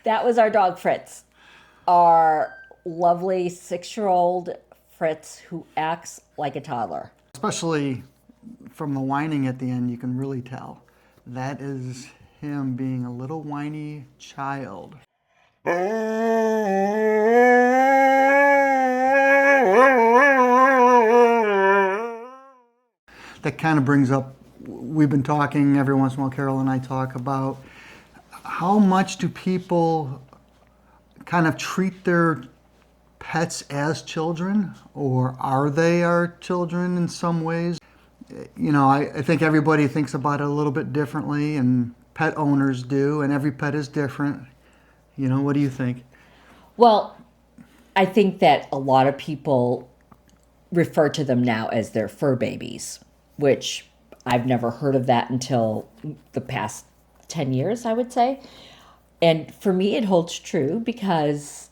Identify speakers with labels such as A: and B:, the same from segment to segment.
A: That was our dog Fritz, our lovely 6-year-old Fritz who acts like a toddler.
B: Especially from the whining at the end, you can really tell. That is him being a little whiny child. That kind of brings up, we've been talking every once in a while, Carol and I talk about how much do people kind of treat their pets as children, or are they our children in some ways? You know, I think everybody thinks about it a little bit differently, and pet owners do, and every pet is different. You know, what do you think?
A: Well, I think that a lot of people refer to them now as their fur babies, which I've never heard of that until the past 10 years, I would say. And for me, it holds true because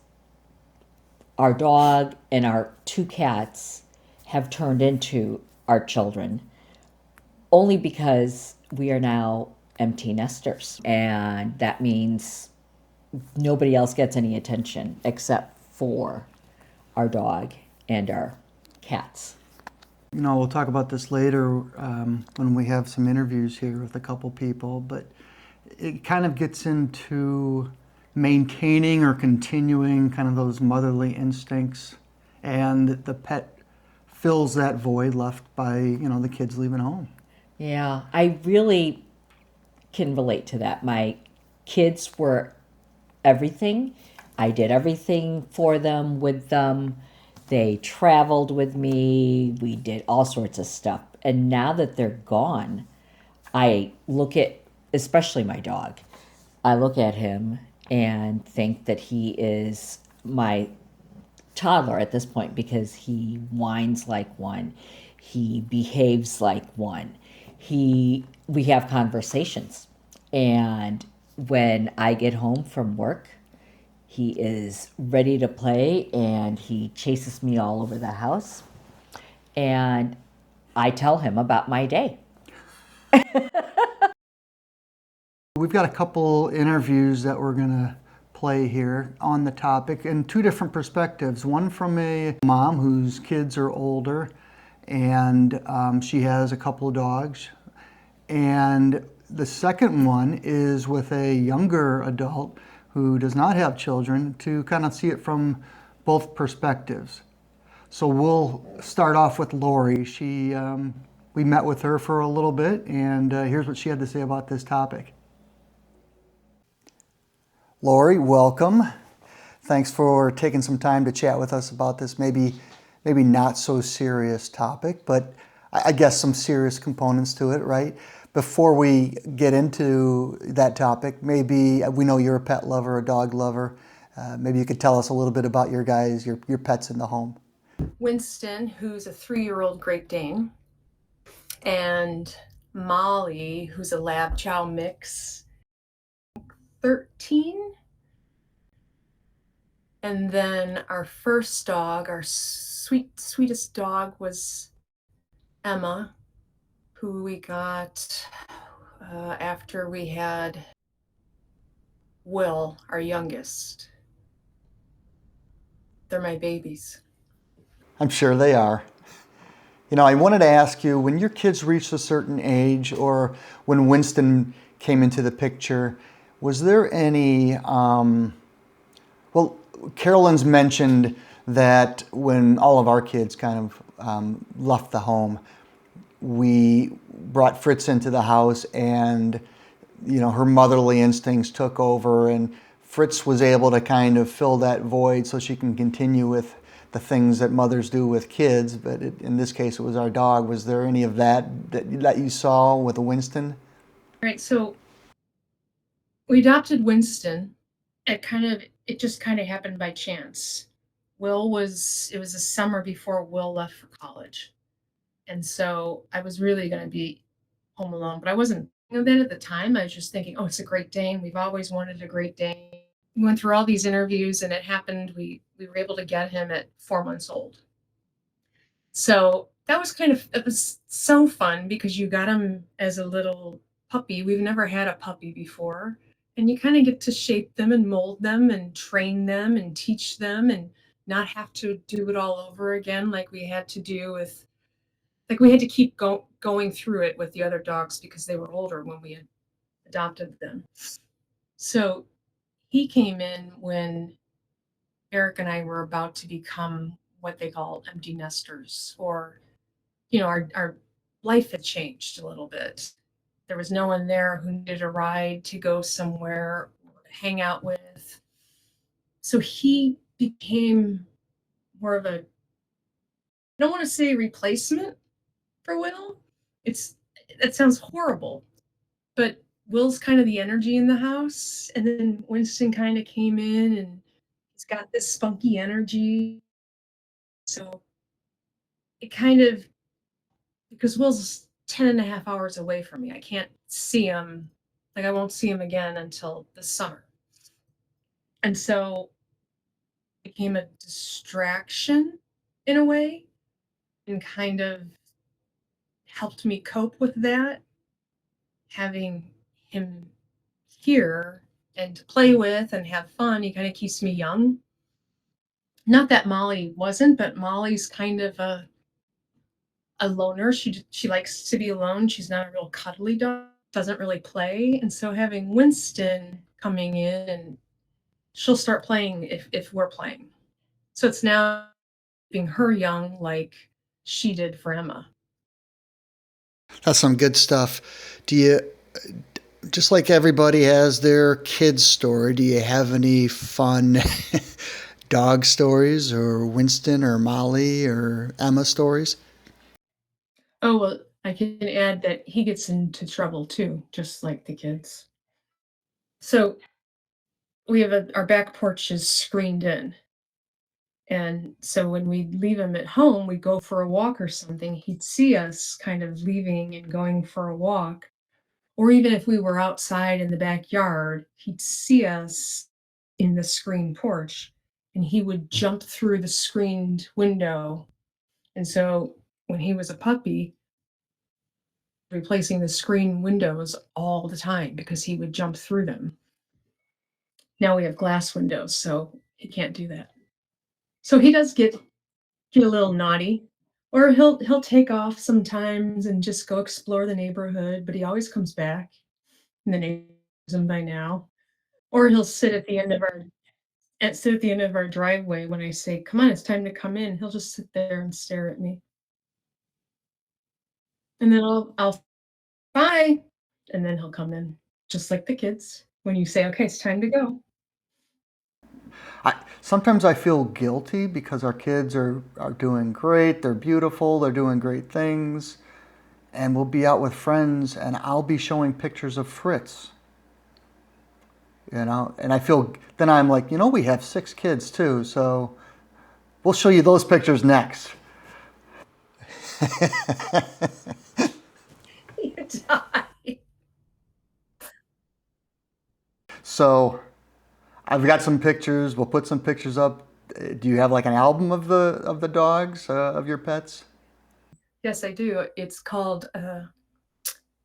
A: our dog and our 2 cats have turned into our children only because we are now empty nesters. And that means nobody else gets any attention except for our dog and our cats.
B: You know, we'll talk about this later when we have some interviews here with a couple people, but it kind of gets into maintaining or continuing kind of those motherly instincts, and the pet fills that void left by, you know, the kids leaving home.
A: Yeah, I really can relate to that. My kids were everything. I did everything for them, with them. They traveled with me. We did all sorts of stuff. And now that they're gone, I look at, especially my dog, I look at him and think that he is my toddler at this point because he whines like one. He behaves like one. We have conversations. And when I get home from work, he is ready to play and he chases me all over the house. And I tell him about my day.
B: We've got a couple interviews that we're going to play here on the topic in 2 different perspectives. One from a mom whose kids are older, and she has a couple of dogs. And the second one is with a younger adult who does not have children, to kind of see it from both perspectives. So we'll start off with Lori. We met with her for a little bit, and here's what she had to say about this topic. Lori, welcome. Thanks for taking some time to chat with us about this maybe not so serious topic, but I guess some serious components to it, right? Before we get into that topic, maybe we know you're a pet lover, a dog lover. Maybe you could tell us a little bit about your pets in the home.
C: Winston, who's a 3-year-old Great Dane, and Molly, who's a Lab Chow mix, 13. And then our first dog, our sweetest dog, was Emma, who we got after we had Will, our youngest. They're my babies.
B: I'm sure they are. You know, I wanted to ask you, when your kids reached a certain age, or when Winston came into the picture, was there any, well, Carolyn's mentioned that when all of our kids kind of left the home, we brought Fritz into the house, and her motherly instincts took over, and Fritz was able to kind of fill that void so she can continue with the things that mothers do with kids. But in this case, it was our dog. Was there any of that you saw with Winston?
C: Right. So we adopted Winston. It just kind of happened by chance. It was a summer before Will left for college. And so I was really going to be home alone, but I wasn't thinking of that at the time. I was just thinking, oh, it's a Great Dane. We've always wanted a Great Dane. We went through all these interviews, and it happened. We were able to get him at 4 months old. So it was so fun because you got him as a little puppy. We've never had a puppy before. And you kind of get to shape them and mold them and train them and teach them and not have to do it all over again like we had to do with, like we had to keep going through it with the other dogs because they were older when we had adopted them. So he came in when Eric and I were about to become what they call empty nesters, or our life had changed a little bit. There was no one there who needed a ride to go somewhere, hang out with. So he became more of a, I don't want to say replacement for Will. That sounds horrible, but Will's kind of the energy in the house, and then Winston kind of came in, and he's got this spunky energy. So it kind of, because Will's 10 and a half hours away from me, I can't see him. Like, I won't see him again until the summer. And so it became a distraction in a way, and kind of helped me cope with that, having him here and to play with and have fun. He kind of keeps me young. Not that Molly wasn't, but Molly's kind of a loner. She likes to be alone. She's not a real cuddly dog, doesn't really play. And so having Winston coming in, and she'll start playing if we're playing. So it's now keeping her young like she did for Emma.
B: That's some good stuff. Do you, just like everybody has their kid's story, do you have any fun dog stories, or Winston or Molly or Emma stories?
C: Oh, well, I can add that he gets into trouble too, just like the kids. So we have our back porch is screened in. And so when we leave him at home, we go for a walk or something, he'd see us kind of leaving and going for a walk. Or even if we were outside in the backyard, he'd see us in the screened porch, and he would jump through the screened window. And so when he was a puppy, replacing the screen windows all the time because he would jump through them. Now we have glass windows, so he can't do that. So he does get a little naughty, or he'll take off sometimes and just go explore the neighborhood, but he always comes back, and the neighbors knows him by now. Or he'll sit at the end of our driveway when I say, "Come on, it's time to come in." He'll just sit there and stare at me, and then I'll bye, and then he'll come in, just like the kids. When you say, "Okay, it's time to go."
B: Sometimes I feel guilty because our kids are doing great, they're beautiful, they're doing great things, and we'll be out with friends, and I'll be showing pictures of Fritz. And I feel, then I'm like, we have 6 kids too, so we'll show you those pictures next.
C: You die.
B: So I've got some pictures. We'll put some pictures up. Do you have like an album of the dogs, of your pets?
C: Yes, I do. It's called,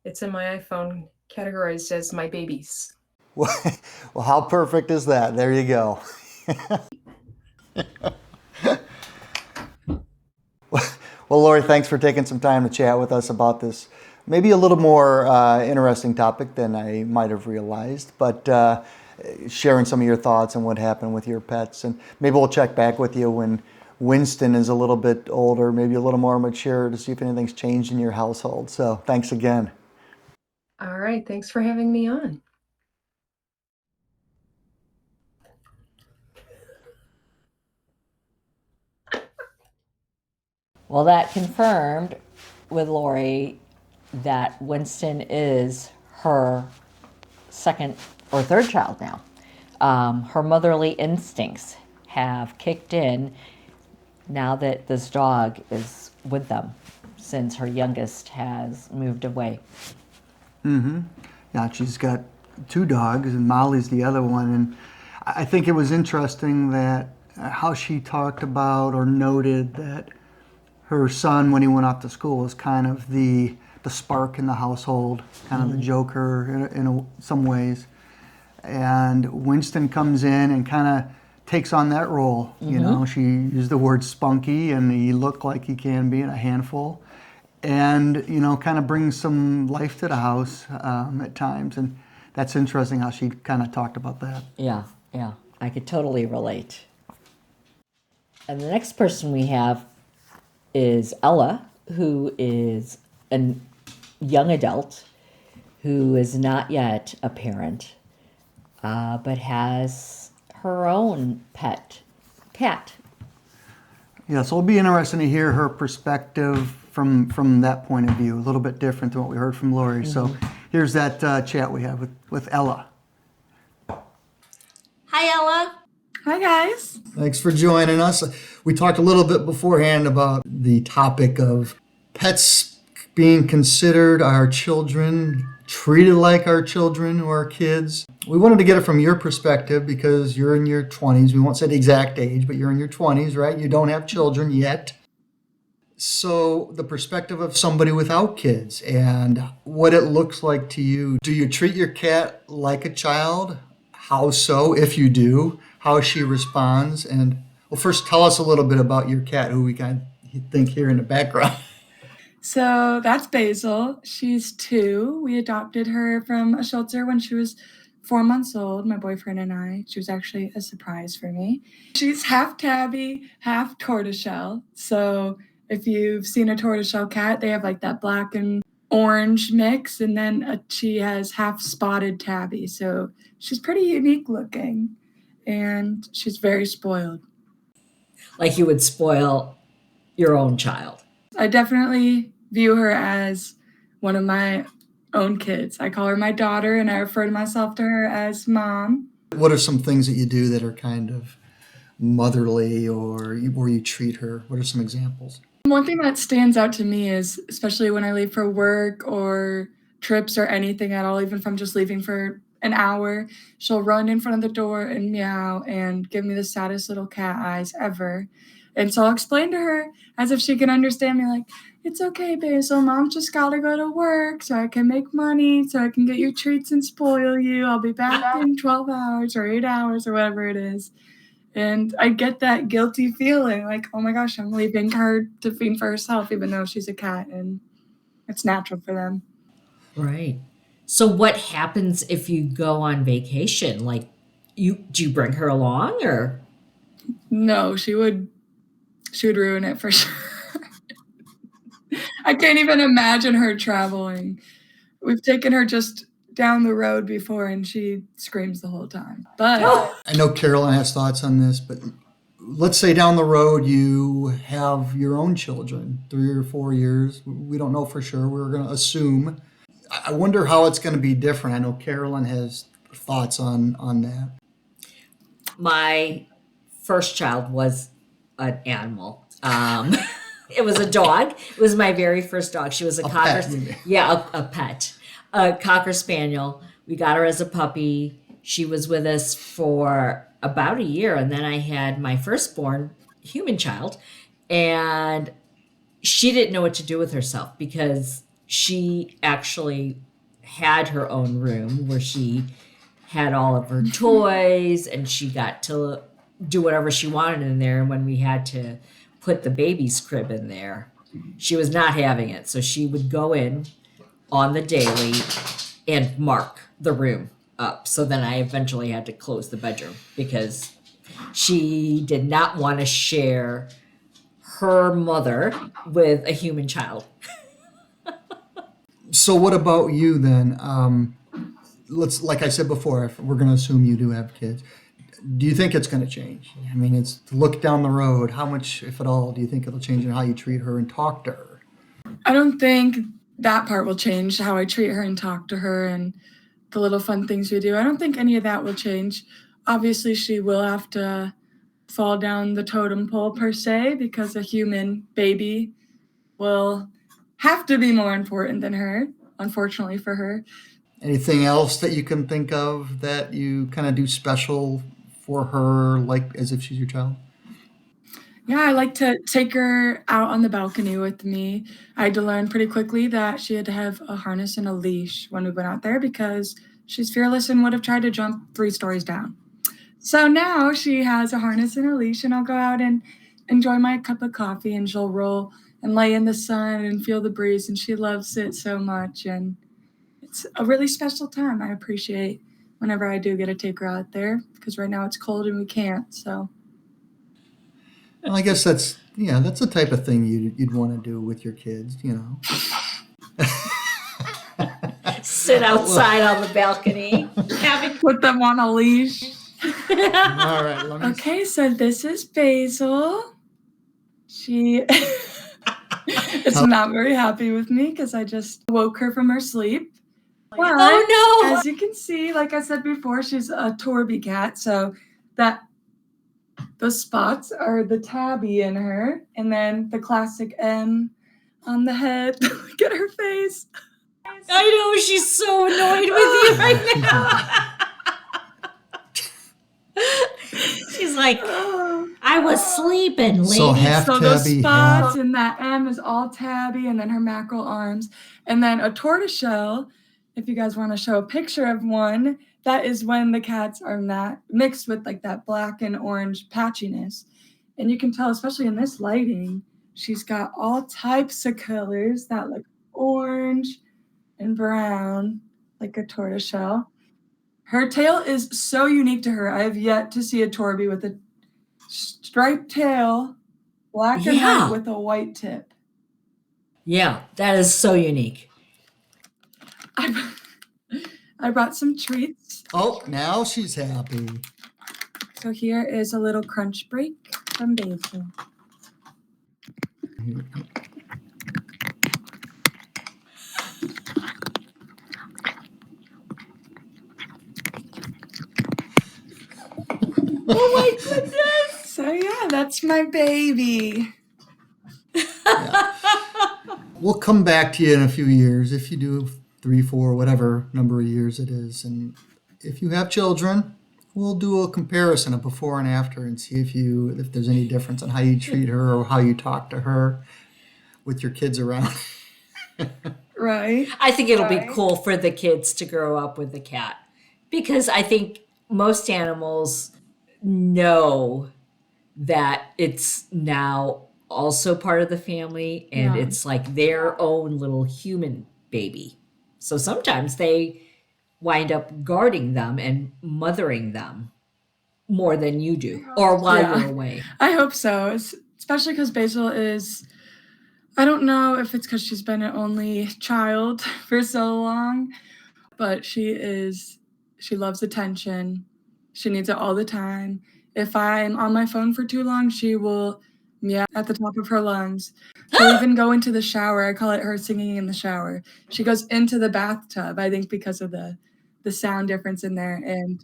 C: it's in my iPhone, categorized as my babies.
B: Well, how perfect is that? There you go. Well, Lori, thanks for taking some time to chat with us about this maybe a little more interesting topic than I might have realized, but sharing some of your thoughts on what happened with your pets. And maybe we'll check back with you when Winston is a little bit older, maybe a little more mature, to see if anything's changed in your household. So thanks again.
C: All right. Thanks for having me on.
A: Well, that confirmed with Lori that Winston is her second or third child now. Her motherly instincts have kicked in now that this dog is with them since her youngest has moved away.
B: Yeah, she's got two dogs, and Molly's the other one. And I think it was interesting that how she talked about or noted that her son, when he went off to school, was kind of the spark in the household, kind of the joker in some ways. And Winston comes in and kind of takes on that role. You know, she used the word spunky, and he looked like he can be, and a handful. And, you know, kind of brings some life to the house at times. And that's interesting how she kind of talked about that.
A: Yeah, I could totally relate. And the next person we have is Ella, who is a young adult who is not yet a parent, but has her own pet cat.
B: Yeah, so it'll be interesting to hear her perspective from that point of view, a little bit different than what we heard from Lori. So here's that chat we have with Ella.
D: Hi, Ella.
E: Hi, guys.
B: Thanks for joining us. We talked a little bit beforehand about the topic of pets being considered our children, treated like our children or our kids. We wanted to get it from your perspective because you're in your 20s. We won't say the exact age, but you're in your 20s, right? You don't have children yet. So the perspective of somebody without kids and what it looks like to you. Do you treat your cat like a child? How so, if you do? How she responds? And well, first tell us a little bit about your cat, who we kind of think here in the background.
E: So that's Basil. She's 2. We adopted her from a shelter when she was 4 months old, my boyfriend and I. She was actually a surprise for me. She's half tabby, half tortoiseshell. So if you've seen a tortoiseshell cat, they have like that black and orange mix, and then she has half spotted tabby. So she's pretty unique looking, and she's very spoiled.
A: Like you would spoil your own child.
E: I definitely view her as one of my own kids. I call her my daughter, and I refer to myself to her as mom.
B: What are some things that you do that are kind of motherly or where you treat her? What are some examples?
E: One thing that stands out to me is, especially when I leave for work or trips or anything at all, even if I'm just leaving for an hour, she'll run in front of the door and meow and give me the saddest little cat eyes ever. And so I'll explain to her as if she can understand me, like, it's okay, Basil. Mom just gotta go to work so I can make money, so I can get you treats and spoil you. I'll be back in 12 hours or 8 hours or whatever it is. And I get that guilty feeling like, oh my gosh, I'm leaving her to fend for herself, even though she's a cat, and it's natural for them.
A: Right. So what happens if you go on vacation? Like, do you bring her along or?
E: No, she would ruin it for sure. I can't even imagine her traveling. We've taken her just down the road before, and she screams the whole time. But
B: I know Carolyn has thoughts on this, but let's say down the road you have your own children, 3 or 4 years. We don't know for sure. We're going to assume. I wonder how it's going to be different. I know Carolyn has thoughts on that.
A: My first child was an animal. It was a dog. It was my very first dog. She was a cocker.
B: Pet, you mean.
A: Yeah, a pet, a cocker spaniel. We got her as a puppy. She was with us for about a year, and then I had my firstborn human child, and she didn't know what to do with herself because she actually had her own room where she had all of her toys, and she got to do whatever she wanted in there. And when we had to put the baby's crib in there, she was not having it. So she would go in on the daily and mark the room up. So then I eventually had to close the bedroom because she did not want to share her mother with a human child.
B: So what about you then? Like I said before, if we're going to assume you do have kids, do you think it's going to change? I mean, it's to look down the road. How much, if at all, do you think it'll change in how you treat her and talk to her?
E: I don't think that part will change, how I treat her and talk to her and the little fun things we do. I don't think any of that will change. Obviously, she will have to fall down the totem pole per se, because a human baby will have to be more important than her, unfortunately for her.
B: Anything else that you can think of that you kind of do special for her, like as if she's your child?
E: Yeah, I like to take her out on the balcony with me. I had to learn pretty quickly that she had to have a harness and a leash when we went out there, because she's fearless and would have tried to jump 3 stories down. So now she has a harness and a leash, and I'll go out and enjoy my cup of coffee, and she'll roll and lay in the sun and feel the breeze, and she loves it so much. And it's a really special time. I appreciate whenever I do get to take her out there, because right now it's cold and we can't. So
B: Well, I guess that's the type of thing you'd want to do with your kids, you know.
A: Sit outside on the balcony, having.
E: put them on a leash.
B: All right. Let me
E: Okay, so this is Basil. She is not very happy with me because I just woke her from her sleep. But
A: Oh no!
E: as you can see, like I said before, she's a Torby cat, so those spots are the tabby in her, and then the classic M on the head. Look at her face.
A: I know, she's so annoyed with you right now. She's like, I was sleeping, lady.
B: So half
E: So those
B: tabby,
E: spots
B: half.
E: and that M is all tabby, and then her mackerel arms, and then a tortoiseshell. If you guys want to show a picture of one, that is when the cats are mixed with like that black and orange patchiness, and you can tell, especially in this lighting, she's got all types of colors that look orange and brown, like a tortoiseshell. Her tail is so unique to her. I have yet to see a Torby with a striped tail, black and
A: Yeah.
E: white with a white tip.
A: Yeah, that is so unique.
E: I brought some treats.
B: Oh, now she's happy.
E: So here is a little crunch break from Basil.
A: Oh my goodness!
E: So yeah, that's my baby.
B: We'll come back to you in a few years if you do 3, 4, whatever number of years it is, and if you have children, we'll do a comparison of before and after and see if there's any difference in how you treat her or how you talk to her with your kids around.
E: Right.
A: I think it'll be cool for the kids to grow up with a cat, because I think most animals know that it's now also part of the family, and
E: Yeah.
A: it's like their own little human baby. So sometimes they wind up guarding them and mothering them more than you do, or while
E: Yeah.
A: you're away.
E: I hope so, especially because Basil is, I don't know if it's because she's been an only child for so long, but she loves attention. She needs it all the time. If I'm on my phone for too long, she will meow at the top of her lungs. She'll even go into the shower. I call it her singing in the shower. She goes into the bathtub, I think because of the sound difference in there, and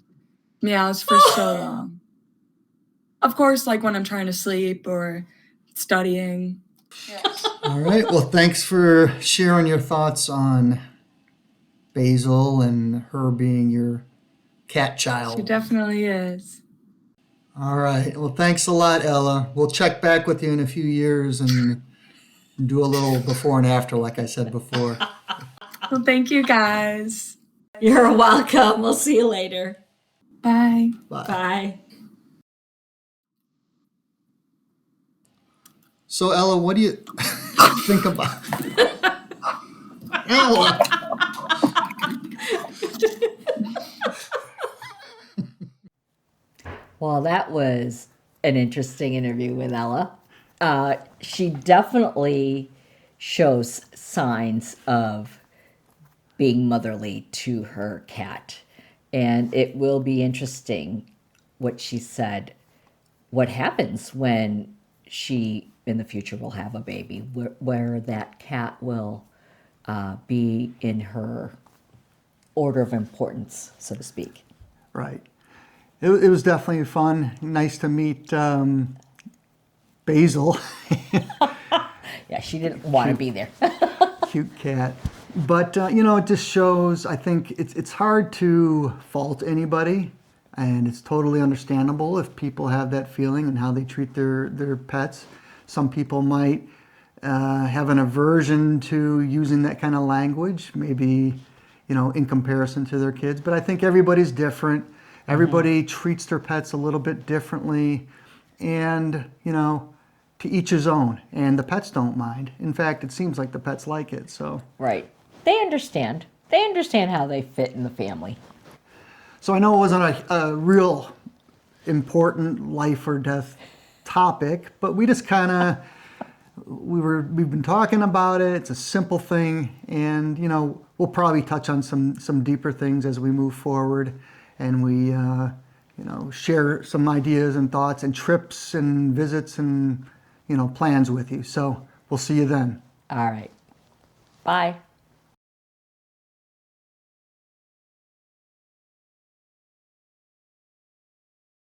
E: meows for so long. Of course, like when I'm trying to sleep or studying. Yes.
B: All right. Well, thanks for sharing your thoughts on Basil and her being your cat
E: She
B: child.
E: definitely is.
B: All right. Well, thanks a lot, Ella. We'll check back with you in a few years and do a little before and after, like I said before.
E: Well, thank you guys.
A: You're welcome. We'll see you later.
E: Bye.
B: Bye.
A: Bye.
B: So, Ella, what do you think about Ella?
A: Well, that was an interesting interview with Ella. She definitely shows signs of being motherly to her cat. And it will be interesting what she said, what happens when she in the future will have a baby, where that cat will be in her order of importance, so to speak.
B: Right. It was definitely fun. Nice to meet Basil.
A: Yeah, she didn't want to be there.
B: Cute cat. But, it just shows, I think it's hard to fault anybody, and it's totally understandable if people have that feeling and how they treat their pets. Some people might have an aversion to using that kind of language, maybe, in comparison to their kids. But I think everybody's different. Everybody treats their pets a little bit differently, and, to each his own. And the pets don't mind. In fact, it seems like the pets like it, so.
A: Right. They understand. They understand how they fit in the family.
B: So I know it wasn't a real important life or death topic, but we just kind of we've been talking about it. It's a simple thing, and we'll probably touch on some deeper things as we move forward, and we share some ideas and thoughts and trips and visits and plans with you. So we'll see you then.
A: All right. Bye.